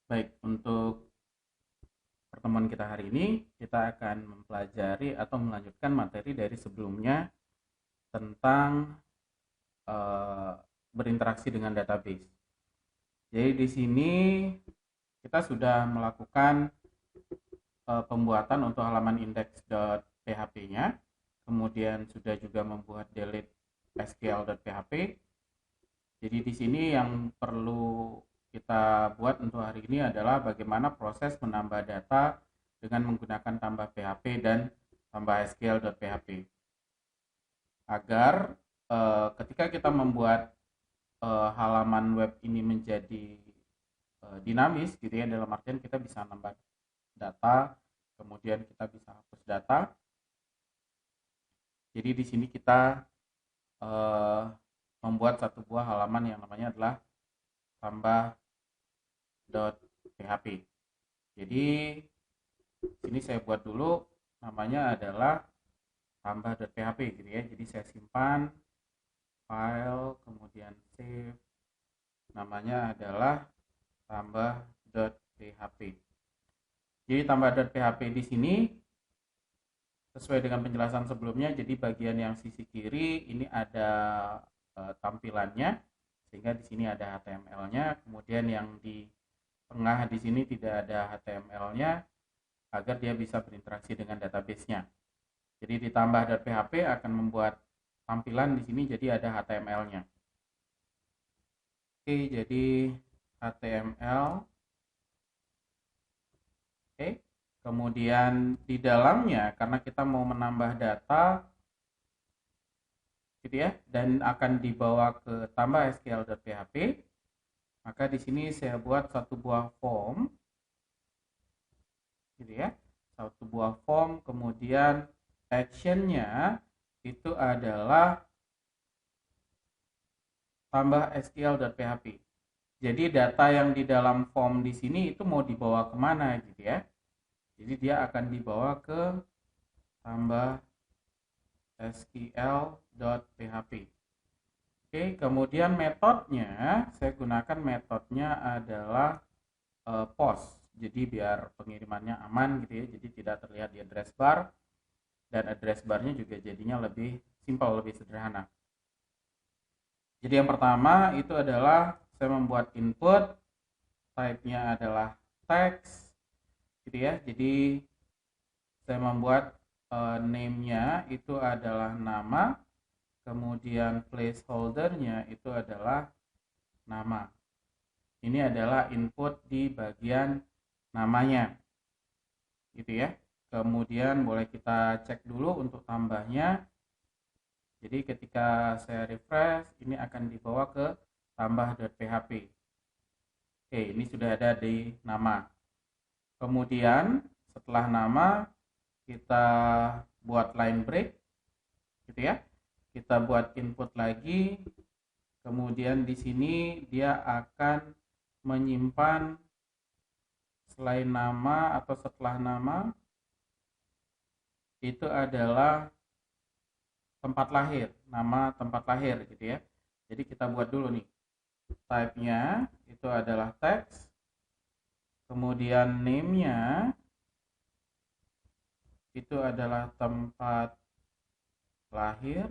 Baik, untuk pertemuan kita hari ini, kita akan mempelajari atau melanjutkan materi dari sebelumnya tentang eh, berinteraksi dengan database. Jadi di sini kita sudah melakukan pembuatan untuk halaman index.php-nya, kemudian sudah juga membuat delete sql.php. Jadi di sini yang perlu kita buat untuk hari ini adalah bagaimana proses menambah data dengan menggunakan tambah PHP dan tambah SQL.php agar ketika kita membuat halaman web ini menjadi dinamis gitu ya, dalam artian kita bisa nambah data, kemudian kita bisa hapus data. Jadi di sini kita eh, membuat satu buah halaman yang namanya adalah tambah.php. Jadi sini saya buat dulu, namanya adalah tambah.php gitu ya. Jadi saya simpan file, kemudian save, namanya adalah tambah.php. Jadi tambah.php di sini sesuai dengan penjelasan sebelumnya, jadi bagian yang sisi kiri ini ada tampilannya, sehingga di sini ada HTML-nya, kemudian yang di tengah di sini tidak ada HTML-nya agar dia bisa berinteraksi dengan database-nya. Jadi ditambah .php akan membuat tampilan di sini jadi ada HTML-nya. Oke, jadi HTML. Oke. Kemudian di dalamnya karena kita mau menambah data gitu ya dan akan dibawa ke tambah sql.php, maka di sini saya buat satu buah form gitu ya. Satu buah form, kemudian actionnya itu adalah tambah sql.php. Jadi data yang di dalam form di sini itu mau dibawa kemana gitu ya. Jadi dia akan dibawa ke tambah sql.php. Oke, kemudian metodenya saya gunakan metodenya adalah post. Jadi biar pengirimannya aman gitu ya. Jadi tidak terlihat di address bar dan address barnya juga jadinya lebih simpel, lebih sederhana. Jadi yang pertama itu adalah saya membuat input, type-nya adalah text gitu ya. Jadi saya membuat name-nya itu adalah nama, kemudian placeholder-nya itu adalah nama. Ini adalah input di bagian namanya gitu ya. Kemudian boleh kita cek dulu untuk tambahnya. Jadi ketika saya refresh, ini akan dibawa ke tambah.php. Oke, ini sudah ada di nama. Kemudian setelah nama kita buat line break gitu ya. Kita buat input lagi. Kemudian di sini dia akan menyimpan selain nama atau setelah nama itu adalah tempat lahir, nama tempat lahir gitu ya. Jadi kita buat dulu nih. Type-nya itu adalah text. Kemudian name-nya itu adalah tempat lahir.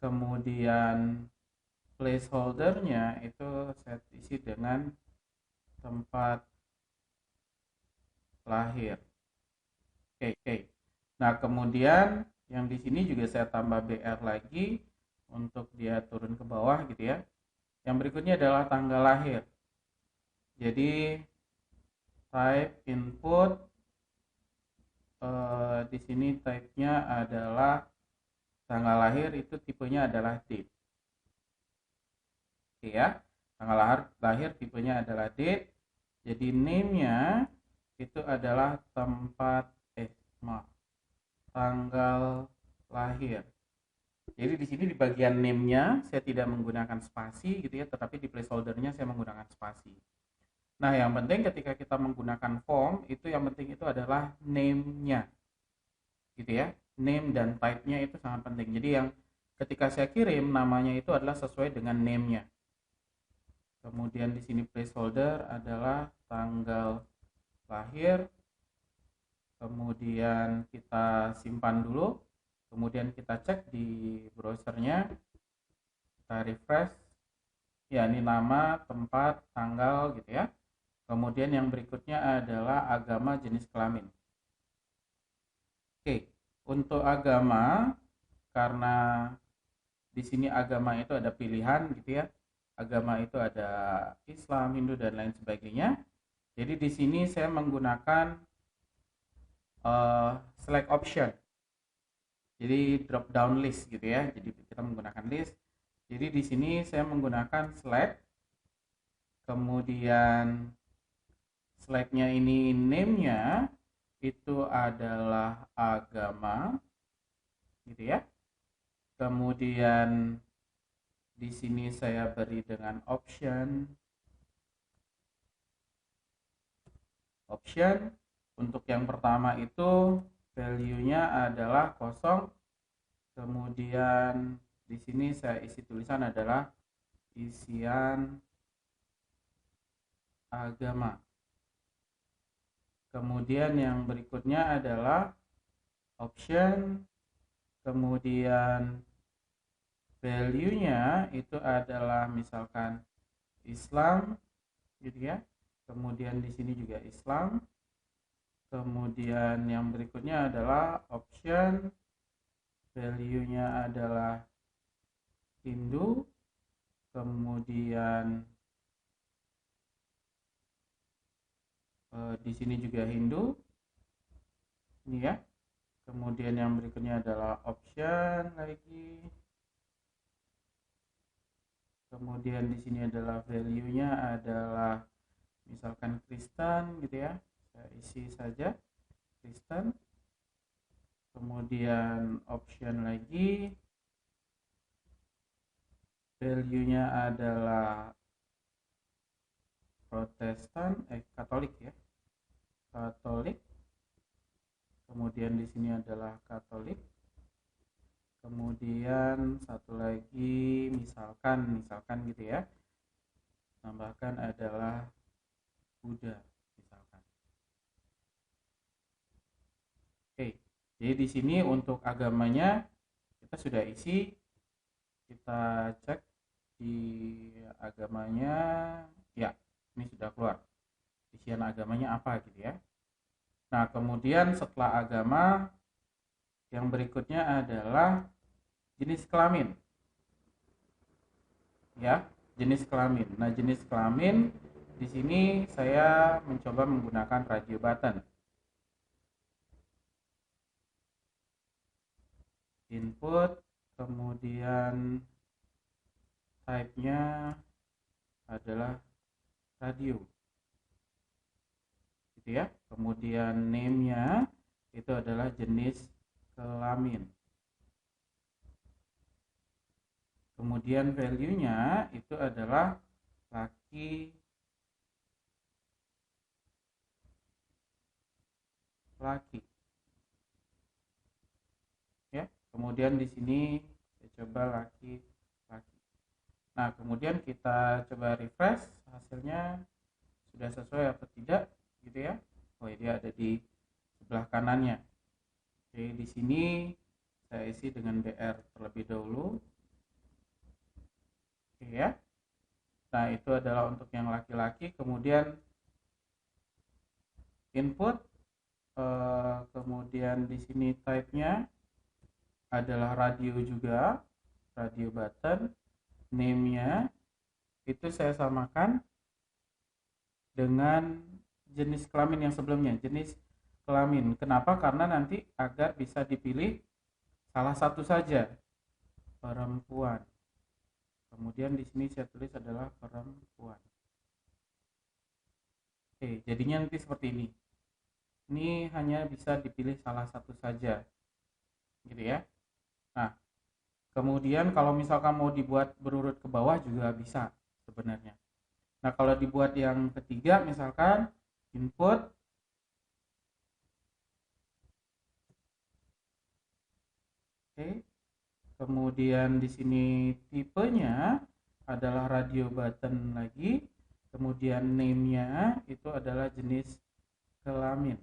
Kemudian placeholder-nya itu saya isi dengan tempat lahir. Oke. Nah, kemudian yang di sini juga saya tambah BR lagi untuk dia turun ke bawah gitu ya. Yang berikutnya adalah tanggal lahir. Jadi type input di sini type-nya adalah tanggal lahir, itu tipenya adalah date. Oke ya. Tanggal lahir tipenya adalah date. Jadi name-nya itu adalah maaf, tanggal lahir. Jadi di sini di bagian name-nya saya tidak menggunakan spasi gitu ya, tetapi di placeholder-nya saya menggunakan spasi. Nah, yang penting ketika kita menggunakan form itu yang penting itu adalah name-nya. Gitu ya. Name dan type-nya itu sangat penting. Jadi yang ketika saya kirim namanya itu adalah sesuai dengan name-nya. Kemudian di sini placeholder adalah tanggal lahir. Kemudian kita simpan dulu. Kemudian kita cek di browsernya. Kita refresh. Ya, ini nama, tempat, tanggal gitu ya. Kemudian yang berikutnya adalah agama, jenis kelamin. Oke, untuk agama, karena di sini agama itu ada pilihan gitu ya. Agama itu ada Islam, Hindu dan lain sebagainya. Jadi di sini saya menggunakan select option. Jadi drop down list gitu ya. Jadi kita menggunakan list. Jadi di sini saya menggunakan select. Kemudian selectnya ini name-nya itu adalah agama gitu ya. Kemudian di sini saya beri dengan option untuk yang pertama itu value-nya adalah kosong. Kemudian di sini saya isi tulisan adalah isian agama. Kemudian yang berikutnya adalah option, kemudian value-nya itu adalah misalkan Islam gitu ya. Kemudian di sini juga Islam. Kemudian yang berikutnya adalah option, value-nya adalah Hindu. Kemudian di sini juga Hindu ini ya. Kemudian yang berikutnya adalah option lagi. Kemudian di sini adalah value-nya adalah misalkan Kristen gitu ya. Saya isi saja Kristen. Kemudian option lagi, value-nya adalah Protestan, Katolik ya. Katolik. Kemudian di sini adalah Katolik. Kemudian satu lagi misalkan gitu ya. Tambahkan adalah Buddha misalkan. Oke. Jadi di sini untuk agamanya kita sudah isi. Kita cek di agamanya, ya ini sudah keluar. Isian agamanya apa gitu ya. Nah kemudian setelah agama, yang berikutnya adalah jenis kelamin. Ya, jenis kelamin. Nah jenis kelamin di sini saya mencoba menggunakan radio button. Input, kemudian type-nya adalah radio gitu ya. Kemudian name-nya itu adalah jenis kelamin. Kemudian value-nya itu adalah laki ya. Kemudian di sini saya coba laki. Nah kemudian kita coba refresh, hasilnya sudah sesuai atau tidak gitu ya. Oh dia ada di sebelah kanannya. Oke, di sini saya isi dengan BR terlebih dahulu. Oke ya. Nah itu adalah untuk yang laki-laki. Kemudian input, kemudian di sini type-nya adalah radio juga, radio button. Name-nya itu saya samakan dengan jenis kelamin yang sebelumnya, jenis kelamin. Kenapa? Karena nanti agar bisa dipilih salah satu saja, perempuan. Kemudian di sini saya tulis adalah perempuan. Oke, jadinya nanti seperti ini. Ini hanya bisa dipilih salah satu saja, gitu ya. Nah, kemudian kalau misalkan mau dibuat berurut ke bawah juga bisa sebenarnya. Nah, kalau dibuat yang ketiga misalkan input, oke. Kemudian di sini tipenya adalah radio button lagi, kemudian name-nya itu adalah jenis kelamin,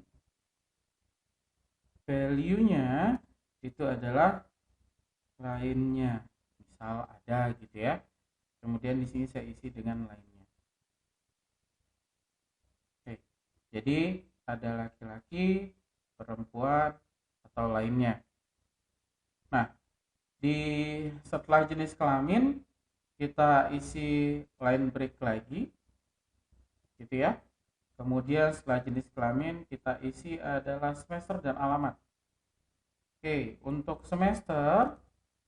value-nya itu adalah lainnya, misal ada gitu ya. Kemudian di sini saya isi dengan lainnya. Oke, jadi ada laki-laki, perempuan, atau lainnya. Nah, setelah jenis kelamin kita isi line break lagi gitu ya. Kemudian setelah jenis kelamin kita isi adalah semester dan alamat. Oke, untuk semester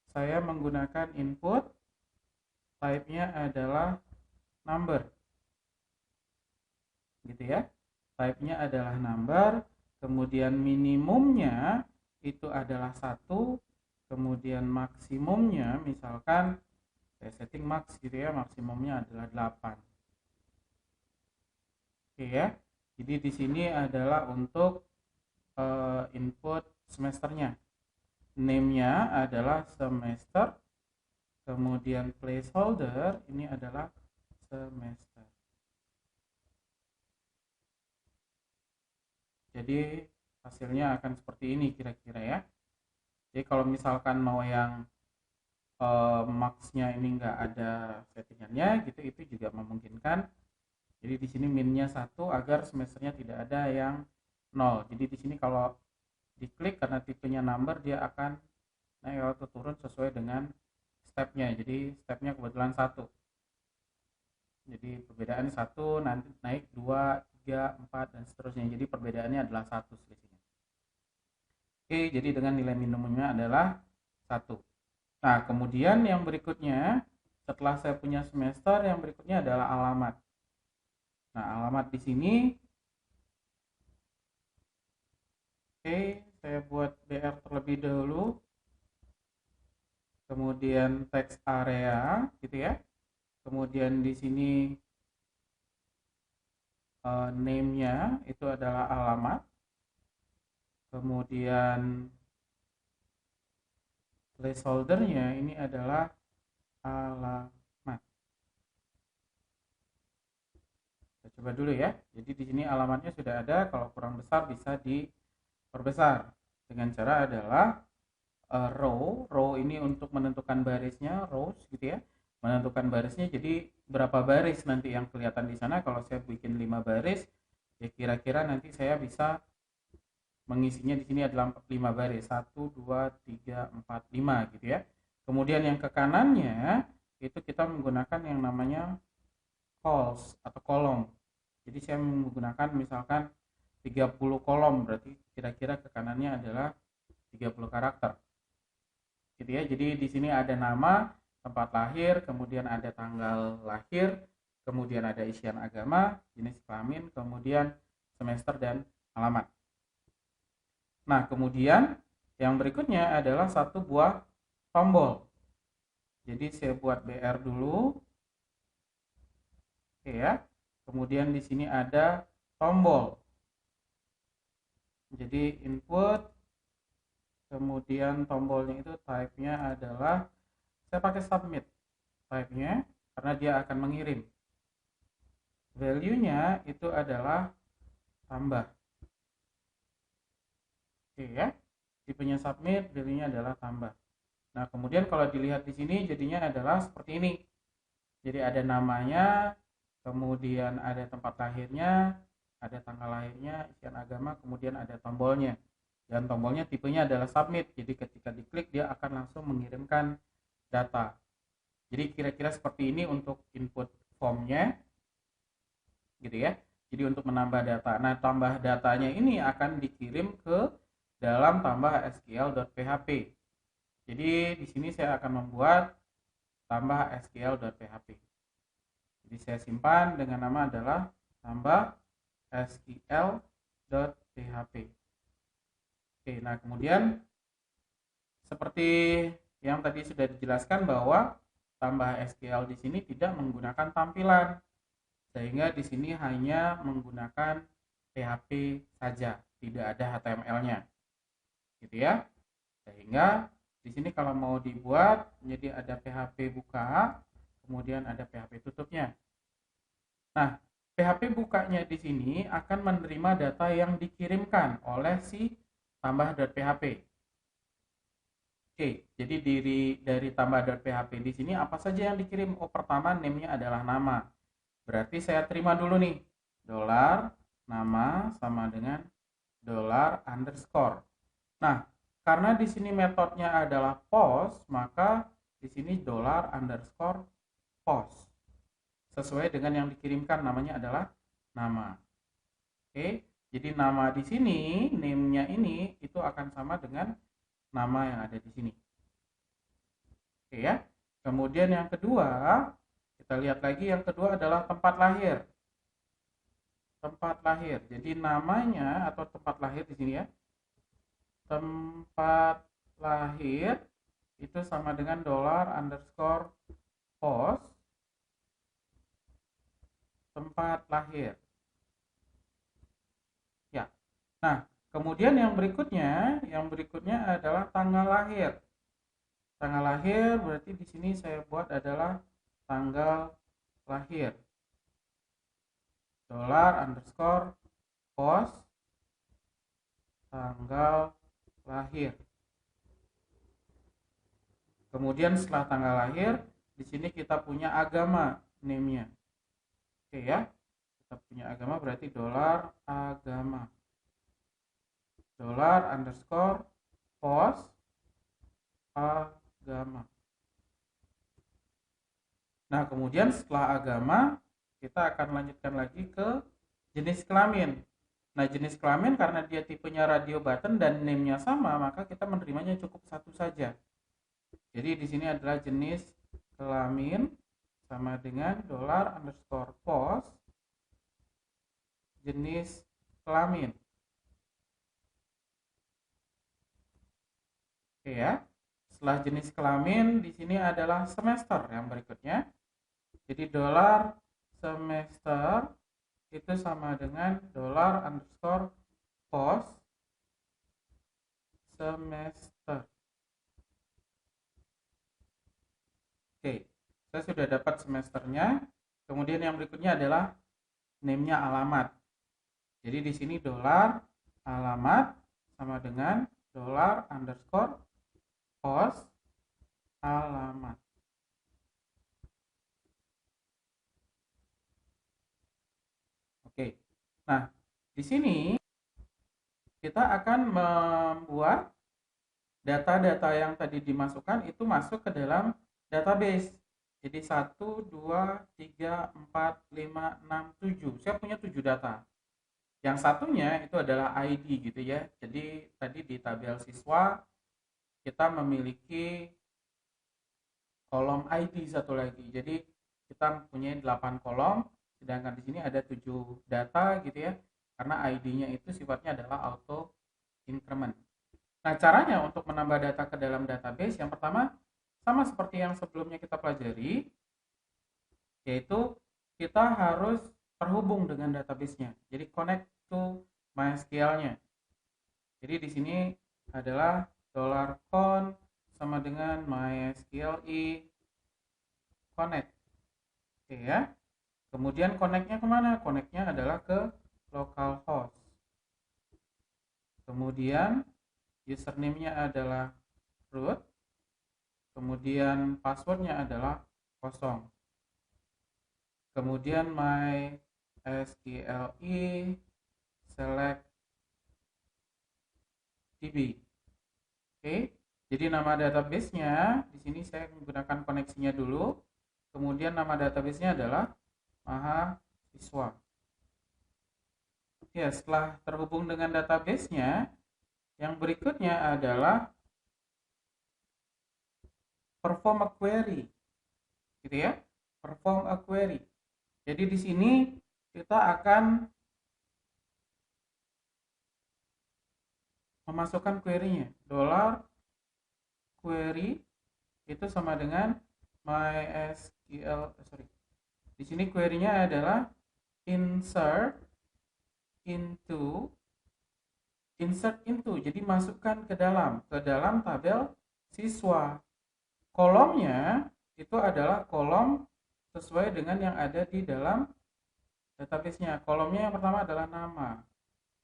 saya menggunakan input, type-nya adalah number gitu ya. Type-nya adalah number, kemudian minimumnya itu adalah 1, kemudian maksimumnya misalkan saya setting max gitu ya, maksimumnya adalah 8. Oke ya. Jadi di sini adalah untuk input semesternya. Name-nya adalah semester, kemudian placeholder ini adalah semester. Jadi hasilnya akan seperti ini kira-kira ya. Jadi kalau misalkan mau yang max-nya ini nggak ada settingannya gitu, itu juga memungkinkan. Jadi di sini min-nya 1 agar semesternya tidak ada yang 0. Jadi di sini kalau diklik karena tipenya number, dia akan naik atau turun sesuai dengan stepnya. Jadi stepnya kebetulan 1. Jadi perbedaannya 1, nanti naik 2, 3, 4 dan seterusnya. Jadi perbedaannya adalah 1 selisihnya. Oke, jadi dengan nilai minimumnya adalah 1. Nah, kemudian yang berikutnya, setelah saya punya semester, yang berikutnya adalah alamat. Nah, alamat di sini, oke, saya buat BR terlebih dahulu. Kemudian text area, gitu ya. Kemudian di sini name-nya itu adalah alamat. Kemudian placeholder-nya ini adalah alamat. Kita coba dulu ya. Jadi di sini alamatnya sudah ada. Kalau kurang besar bisa diperbesar. Dengan cara adalah row ini untuk menentukan barisnya, rows gitu ya. Menentukan barisnya, jadi berapa baris nanti yang kelihatan di sana. Kalau saya bikin 5 baris, ya kira-kira nanti saya bisa mengisinya di sini adalah 5 baris, 1 2 3 4 5 gitu ya. Kemudian yang ke kanannya itu kita menggunakan yang namanya calls atau kolom. Jadi saya menggunakan misalkan 30 kolom, berarti kira-kira ke kanannya adalah 30 karakter. Gitu ya. Jadi di sini ada nama, tempat lahir, kemudian ada tanggal lahir, kemudian ada isian agama, jenis kelamin, kemudian semester dan alamat. Nah, kemudian yang berikutnya adalah satu buah tombol. Jadi saya buat BR dulu. Oke ya. Kemudian di sini ada tombol. Jadi input, kemudian tombolnya itu type-nya adalah, saya pakai submit type-nya karena dia akan mengirim. Value-nya itu adalah tambah. Oke ya, tipenya submit, value-nya adalah tambah. Nah, kemudian kalau dilihat di sini jadinya adalah seperti ini. Jadi ada namanya, kemudian ada tempat lahirnya, ada tanggal lahirnya, isian agama, kemudian ada tombolnya. Dan tombolnya tipenya adalah submit. Jadi ketika diklik dia akan langsung mengirimkan data. Jadi kira-kira seperti ini untuk input formnya. Gitu ya. Jadi untuk menambah data. Nah, tambah datanya ini akan dikirim ke dalam tambah sql.php. Jadi di sini saya akan membuat tambah sql.php. Jadi saya simpan dengan nama adalah tambah sql.php. Oke, nah kemudian seperti yang tadi sudah dijelaskan bahwa tambah SQL di sini tidak menggunakan tampilan, sehingga di sini hanya menggunakan PHP saja, tidak ada HTML-nya. Gitu ya. Sehingga di sini kalau mau dibuat menjadi ada PHP buka, kemudian ada PHP tutupnya. Nah, PHP bukanya di sini akan menerima data yang dikirimkan oleh si tambah.php. Oke, jadi dari tambah.php di sini apa saja yang dikirim? Oh, pertama name-nya adalah nama. Berarti saya terima dulu nih. Dolar nama sama dengan dolar underscore. Nah, karena di sini metodenya adalah post, maka di sini dolar underscore post. Sesuai dengan yang dikirimkan, namanya adalah nama. Oke, jadi nama di sini, name-nya ini itu akan sama dengan nama yang ada di sini. Oke ya. Kemudian yang kedua, kita lihat lagi yang kedua adalah tempat lahir. Tempat lahir. Jadi namanya atau tempat lahir di sini ya. Tempat lahir itu sama dengan dolar underscore post tempat lahir. Ya. Nah, kemudian yang berikutnya adalah tanggal lahir. Tanggal lahir berarti di sini saya buat adalah tanggal lahir. Dolar underscore post tanggal lahir. Kemudian setelah tanggal lahir, di sini kita punya agama name-nya. Oke ya. Kita punya agama berarti dolar agama. Dolar underscore post agama. Nah, kemudian setelah agama, kita akan lanjutkan lagi ke jenis kelamin. Nah, jenis kelamin karena dia tipenya radio button dan name-nya sama, maka kita menerimanya cukup satu saja. Jadi di sini adalah jenis kelamin sama dengan dolar underscore post jenis kelamin. Oke ya. Setelah jenis kelamin, di sini adalah semester yang berikutnya. Jadi dolar semester itu sama dengan dolar underscore post semester. Oke, saya sudah dapat semesternya. Kemudian yang berikutnya adalah name-nya alamat. Jadi di sini dolar alamat sama dengan dolar underscore post alamat. Oke. Nah, di sini kita akan membuat data-data yang tadi dimasukkan itu masuk ke dalam database. Jadi 1, 2, 3, 4, 5, 6, 7. Saya punya 7 data. Yang satunya itu adalah ID gitu ya. Jadi tadi di tabel siswa kita memiliki kolom ID satu lagi. Jadi kita mempunyai 8 kolom, sedangkan di sini ada 7 data gitu ya. Karena ID-nya itu sifatnya adalah auto increment. Nah, caranya untuk menambah data ke dalam database yang pertama sama seperti yang sebelumnya kita pelajari, yaitu kita harus terhubung dengan database-nya. Jadi connect to MySQL-nya. Jadi di sini adalah $con sama dengan MySQL connect. Oke ya. Kemudian connect-nya kemana? Connect-nya adalah ke localhost. Kemudian username-nya adalah root. Kemudian password-nya adalah kosong. Kemudian MySQL select db. Oke, jadi nama database-nya di sini saya menggunakan koneksinya dulu. Kemudian nama database-nya adalah mahasiswa. Ya, setelah terhubung dengan database-nya, yang berikutnya adalah perform a query. Gitu ya. Perform a query. Jadi di sini kita akan memasukkan query-nya. $query itu sama dengan MySQL, Di sini query-nya adalah insert into. Jadi masukkan ke dalam tabel siswa. Kolomnya itu adalah kolom sesuai dengan yang ada di dalam database-nya. Kolomnya yang pertama adalah nama.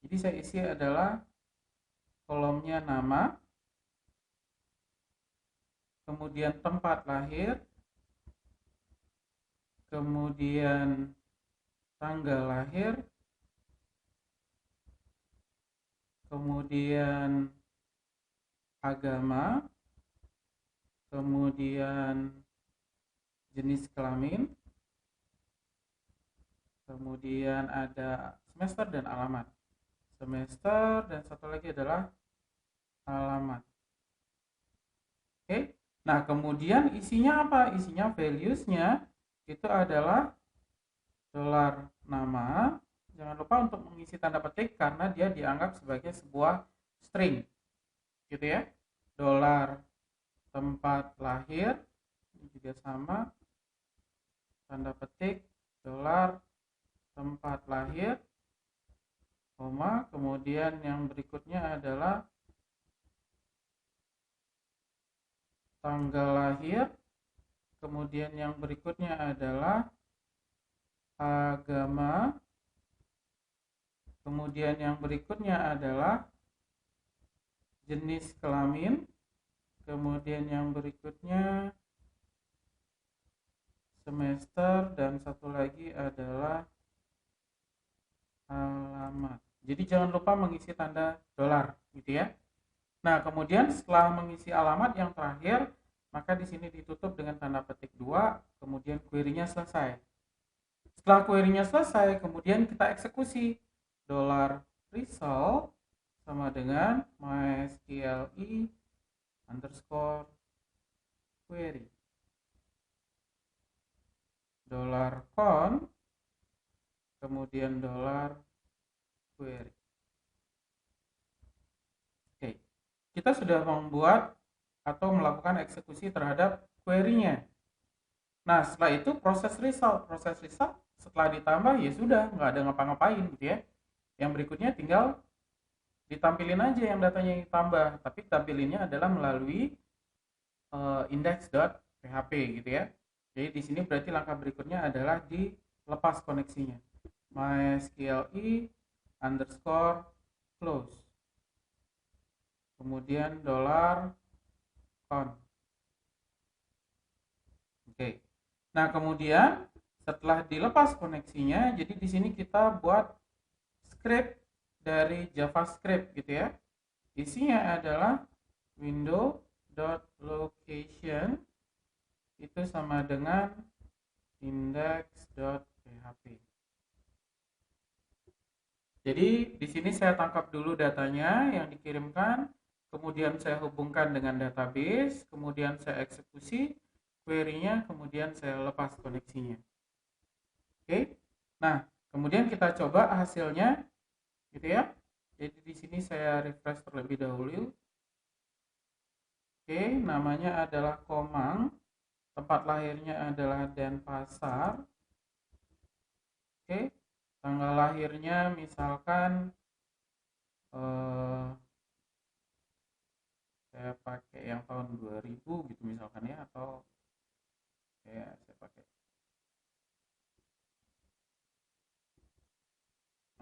Jadi saya isi adalah kolomnya nama, kemudian tempat lahir, kemudian tanggal lahir, kemudian agama, kemudian jenis kelamin, kemudian ada semester dan alamat. Semester dan satu lagi adalah alamat. Oke. Nah, kemudian isinya apa? Isinya values-nya itu adalah dolar nama. Jangan lupa untuk mengisi tanda petik karena dia dianggap sebagai sebuah string. Gitu ya. Dolar tempat lahir ini juga sama. Tanda petik dolar tempat lahir, koma, kemudian yang berikutnya adalah tanggal lahir, kemudian yang berikutnya adalah agama, kemudian yang berikutnya adalah jenis kelamin, kemudian yang berikutnya semester, dan satu lagi adalah alamat. Jadi jangan lupa mengisi tanda dolar gitu ya. Nah, kemudian setelah mengisi alamat yang terakhir, maka di sini ditutup dengan tanda petik 2, kemudian query-nya selesai. Setelah query-nya selesai, kemudian kita eksekusi $result sama dengan mysql underscore query $con kemudian $query. Oke, kita sudah membuat atau melakukan eksekusi terhadap query-nya. Nah, setelah itu proses result setelah ditambah ya sudah, nggak ada ngapa-ngapain gitu ya. Yang berikutnya tinggal ditampilin aja yang datanya yang ditambah, tapi tampilinnya adalah melalui index.php gitu ya. Jadi di sini berarti langkah berikutnya adalah dilepas koneksinya. mysql underscore close. Kemudian $con. Oke. Nah, kemudian setelah dilepas koneksinya, jadi di sini kita buat script dari JavaScript gitu ya. Isinya adalah window.location itu sama dengan index.php. Jadi di sini saya tangkap dulu datanya yang dikirimkan, kemudian saya hubungkan dengan database, kemudian saya eksekusi query-nya, kemudian saya lepas koneksinya. Oke. Nah, kemudian kita coba hasilnya gitu ya. Jadi di sini saya refresh terlebih dahulu. Oke, namanya adalah Komang. Tempat lahirnya adalah Denpasar. Oke. Tanggal lahirnya misalkan saya pakai yang tahun 2000 gitu misalkan ya, atau ya saya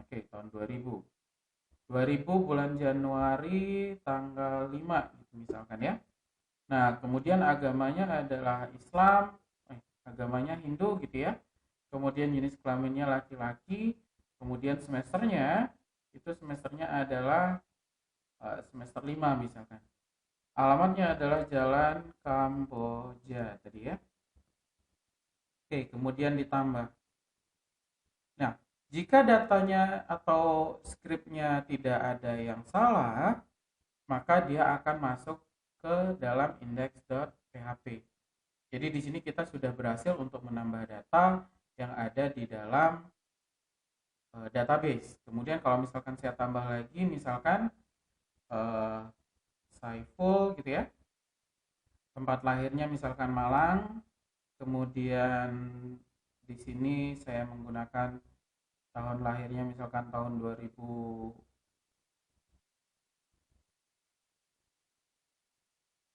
pakai tahun 2000 bulan Januari tanggal 5 gitu misalkan ya. Nah, kemudian agamanya adalah Islam, agamanya Hindu gitu ya. Kemudian jenis kelaminnya laki-laki, kemudian semesternya adalah semester 5 misalkan. Alamatnya adalah Jalan Kamboja tadi ya. Oke, kemudian ditambah. Nah, jika datanya atau skripnya tidak ada yang salah, maka dia akan masuk ke dalam index.php. Jadi di sini kita sudah berhasil untuk menambah data yang ada di dalam database. Kemudian kalau misalkan saya tambah lagi, misalkan Saiful gitu ya, tempat lahirnya misalkan Malang, kemudian di sini saya menggunakan tahun lahirnya misalkan tahun 2000,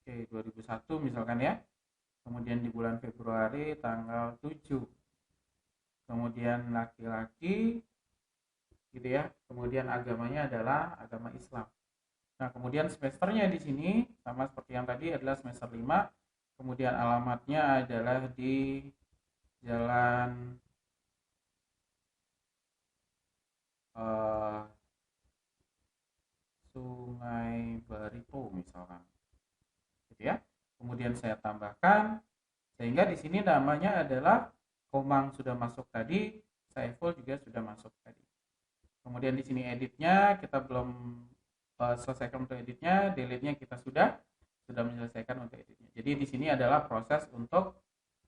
2001 misalkan ya. kemudian di bulan Februari tanggal 7, kemudian laki-laki gitu ya, kemudian agamanya adalah agama Islam. Nah, kemudian semesternya di sini sama seperti yang tadi adalah semester 5, kemudian alamatnya adalah di Jalan Sungai Barito misalkan, gitu ya. Kemudian saya tambahkan sehingga di sini namanya adalah Komang sudah masuk tadi, Saiful juga sudah masuk tadi. Kemudian di sini editnya kita belum selesaikan untuk editnya, delete-nya kita sudah menyelesaikan untuk editnya. Jadi di sini adalah proses untuk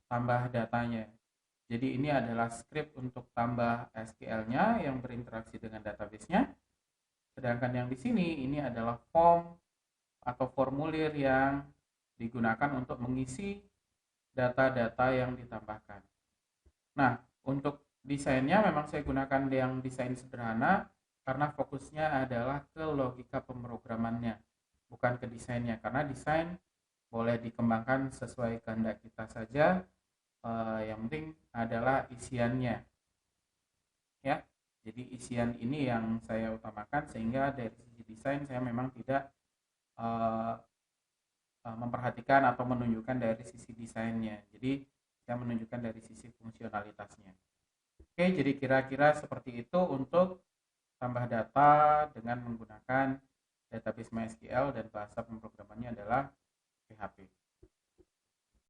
tambah datanya. Jadi ini adalah script untuk tambah SQL-nya yang berinteraksi dengan database-nya. Sedangkan yang di sini ini adalah form atau formulir yang digunakan untuk mengisi data-data yang ditambahkan. Nah, untuk desainnya memang saya gunakan yang desain sederhana karena fokusnya adalah ke logika pemrogramannya, bukan ke desainnya. Karena desain boleh dikembangkan sesuai kehendak kita saja, yang penting adalah isiannya, ya. Jadi isian ini yang saya utamakan sehingga dari sisi desain saya memang tidak memperhatikan atau menunjukkan dari sisi desainnya. Jadi saya menunjukkan dari sisi fungsionalitasnya. Oke, jadi kira-kira seperti itu untuk tambah data dengan menggunakan database MySQL dan bahasa pemrogramannya adalah PHP.